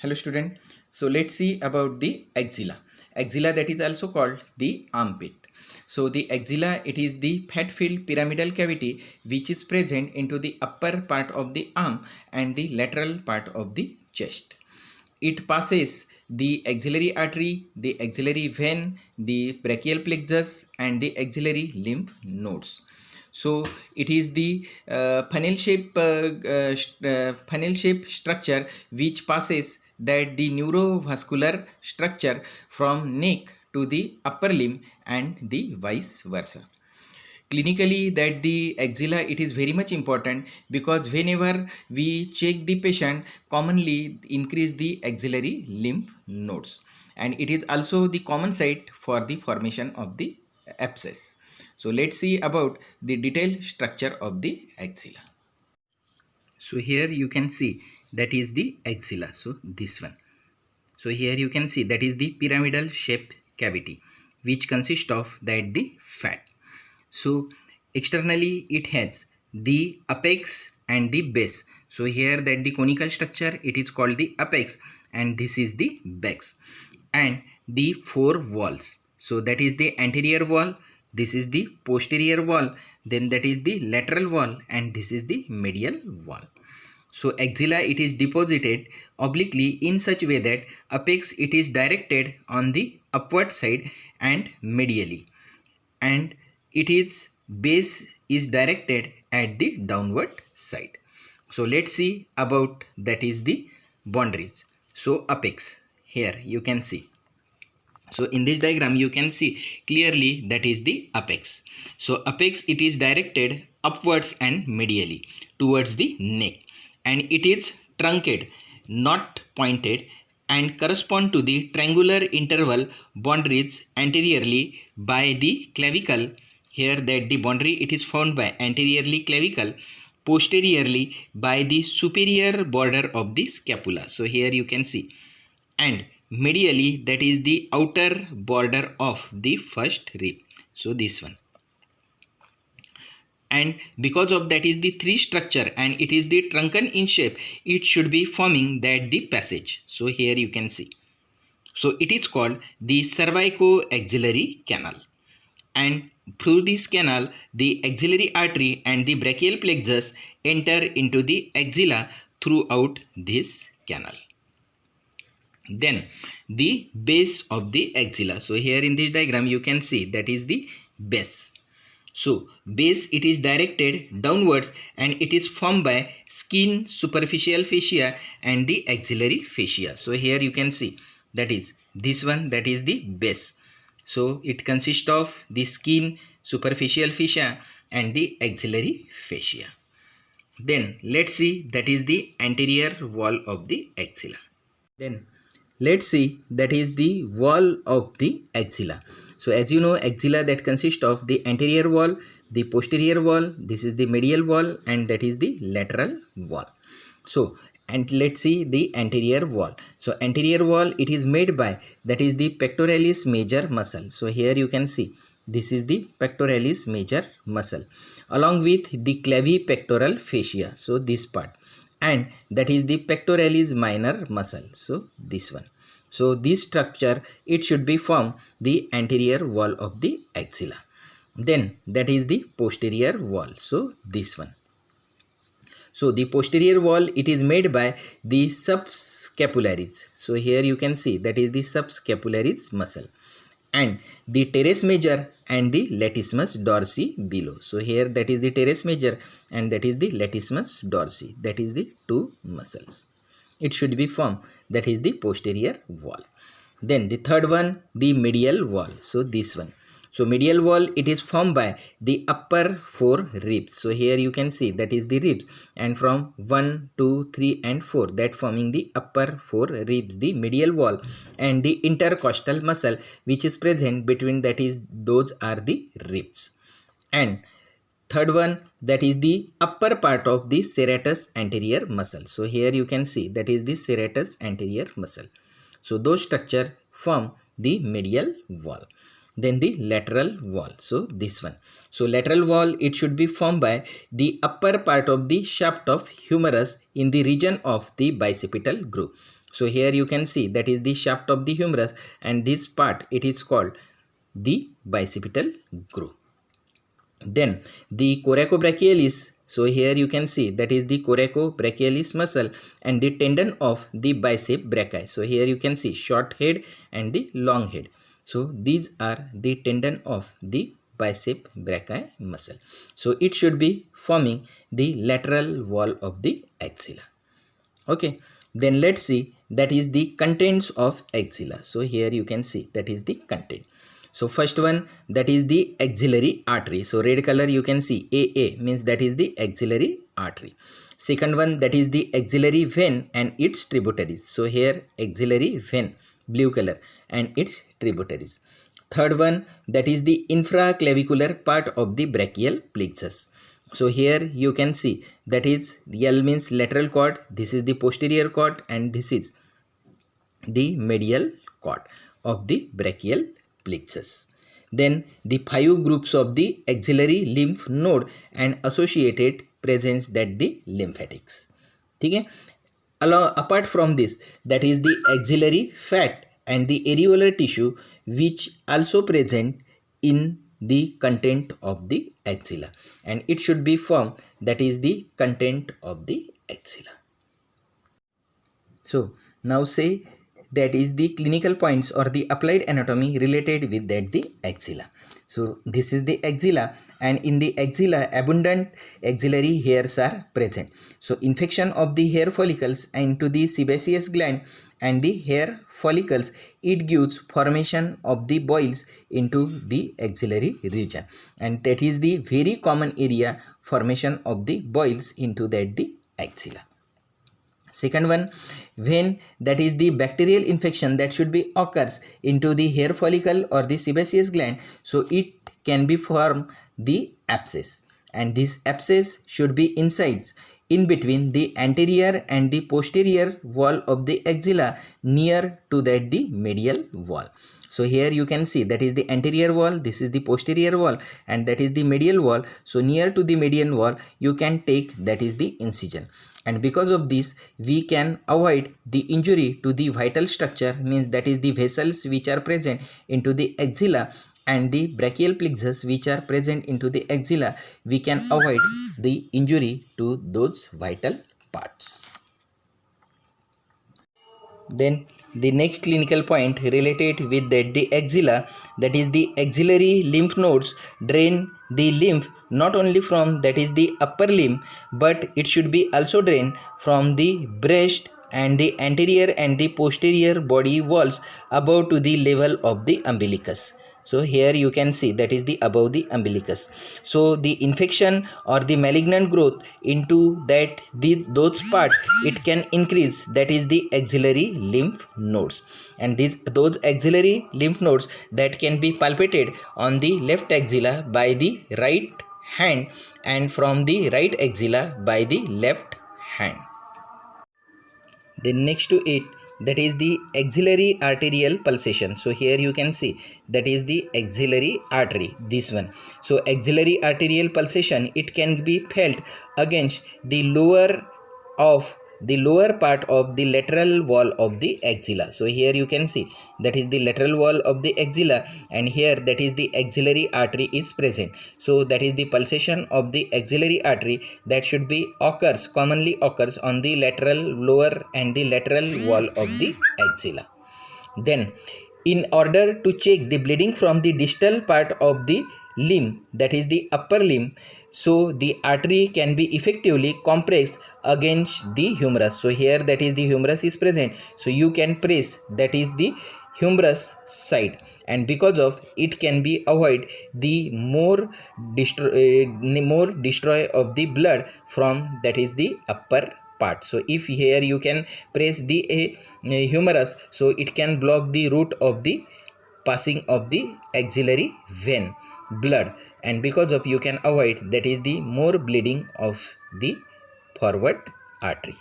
Hello student. So let's see about the axilla. Axilla, that is also called the armpit. So the axilla, it is the fat-filled pyramidal cavity which is present into the upper part of the arm and the lateral part of the chest. It passes the axillary artery, the axillary vein, the brachial plexus and the axillary lymph nodes. So it is the funnel shape structure which passes that the neurovascular structure from neck to the upper limb and the vice versa. Clinically, that the axilla, it is very much important because whenever we check the patient, commonly increase the axillary lymph nodes, and it is also the common site for the formation of the abscess. So let's see about the detailed structure of the axilla. So here you can see that is the axilla. So this one. So here you can see that is the pyramidal shaped cavity which consists of that the fat. So externally it has the apex and the base. So here that the conical structure, it is called the apex and this is the base, and the four walls. So that is the anterior wall, this is the posterior wall, then that is the lateral wall, and this is the medial wall. So axilla, it is deposited obliquely in such way that apex, it is directed on the upward side and medially, and it is base is directed at the downward side. So let's see about that is the boundaries. So apex, here you can see. So in this diagram you can see clearly that is the apex. So apex, it is directed upwards and medially towards the neck, and it is truncated, not pointed, and correspond to the triangular interval boundaries anteriorly by the clavicle. Here that the boundary, it is found by anteriorly clavicle, posteriorly by the superior border of the scapula. So here you can see, and medially that is the outer border of the first rib. So this one, and because of that is the three structure and it is the truncan in shape, it should be forming that the passage. So here you can see. So it is called the cervicoaxillary canal, and through this canal the axillary artery and the brachial plexus enter into the axilla throughout this canal. Then the base of the axilla. So here in this diagram you can see that is the base. So base, it is directed downwards and it is formed by skin, superficial fascia and the axillary fascia. So here you can see that is this one, that is the base. So it consists of the skin, superficial fascia and the axillary fascia. Then let's see that is the anterior wall of the axilla. Then let's see that is the wall of the axilla. So as you know, axilla, that consists of the anterior wall, the posterior wall, this is the medial wall, and that is the lateral wall. So, and let's see the anterior wall. So anterior wall, it is made by that is the pectoralis major muscle. So here you can see this is the pectoralis major muscle along with the clavipectoral fascia. So this part, and that is the pectoralis minor muscle. So this one. So this structure, it should be form the anterior wall of the axilla. Then that is the posterior wall. So this one. So the posterior wall, it is made by the subscapularis. So here you can see that is the subscapularis muscle, and the teres major and the latissimus dorsi below. So here that is the teres major and that is the latissimus dorsi. That is the two muscles. It should be formed, that is the posterior wall. Then the third one, the medial wall. So this one. So medial wall, it is formed by the upper four ribs. So here you can see that is the ribs, and from 1, 2, 3 and 4, that forming the upper four ribs, the medial wall, and the intercostal muscle which is present between, that is those are the ribs. And third one, that is the upper part of the serratus anterior muscle. So here you can see that is the serratus anterior muscle. So those structure form the medial wall. then the lateral wall. So this one. So lateral wall, it should be formed by the upper part of the shaft of humerus in the region of the bicipital groove. So here you can see that is the shaft of the humerus, and this part, it is called the bicipital groove. Then the coracobrachialis, so here you can see that is the coracobrachialis muscle and the tendon of the bicep brachii. So here you can see short head and the long head. So these are the tendon of the bicep brachii muscle. So it should be forming the lateral wall of the axilla. Okay, then let's see that is the contents of axilla. So here you can see that is the content. So first one, that is the axillary artery. So red color you can see AA means that is the axillary artery. Second one, that is the axillary vein and its tributaries. So here axillary vein, blue color, and its tributaries. Third one, that is the infraclavicular part of the brachial plexus. So here you can see that is L means lateral cord, this is the posterior cord, and this is the medial cord of the brachial plexus. Then the 5 groups of the axillary lymph node and associated presence, that the lymphatics. Okay? Apart from this, that is the axillary fat and the areolar tissue, which also present in the content of the axilla, and it should be formed, that is the content of the axilla. So now say that is the clinical points or the applied anatomy related with that the axilla. So this is the axilla, and in the axilla abundant axillary hairs are present. So infection of the hair follicles into the sebaceous gland and the hair follicles, it gives formation of the boils into the axillary region, and that is the very common area, formation of the boils into that the axilla. Second one, when that is the bacterial infection that should be occurs into the hair follicle or the sebaceous gland, so it can be form the abscess, and this abscess should be inside in between the anterior and the posterior wall of the axilla, near to that the medial wall. So here you can see that is the anterior wall, this is the posterior wall, and that is the medial wall. So near to the median wall you can take that is the incision, and because of this we can avoid the injury to the vital structure, means that is the vessels which are present into the axilla and the brachial plexus which are present into the axilla. We can avoid the injury to those vital parts. Then the next clinical point related with that the axilla, that is the axillary lymph nodes drain the lymph not only from that is the upper limb, but it should be also drained from the breast and the anterior and the posterior body walls above to the level of the umbilicus. So here you can see that is the above the umbilicus. So the infection or the malignant growth into that those part, it can increase that is the axillary lymph nodes, and those axillary lymph nodes that can be palpated on the left axilla by the right hand and from the right axilla by the left hand. Then next to it, that is the axillary arterial pulsation. So here you can see that is the axillary artery, this one. So axillary arterial pulsation, it can be felt against the lower part of the lateral wall of the axilla. So here you can see that is the lateral wall of the axilla, and here that is the axillary artery is present. So that is the pulsation of the axillary artery that should be commonly occurs on the lateral lower and the lateral wall of the axilla. Then in order to check the bleeding from the distal part of the limb, that is the upper limb, so the artery can be effectively compressed against the humerus. So here that is the humerus is present, so you can press that is the humerus side, and because of it can be avoid the more destroy of the blood from that is the upper part. So if here you can press the humerus, so it can block the route of the passing of the axillary vein blood, and because of you can avoid that is the more bleeding of the forward artery.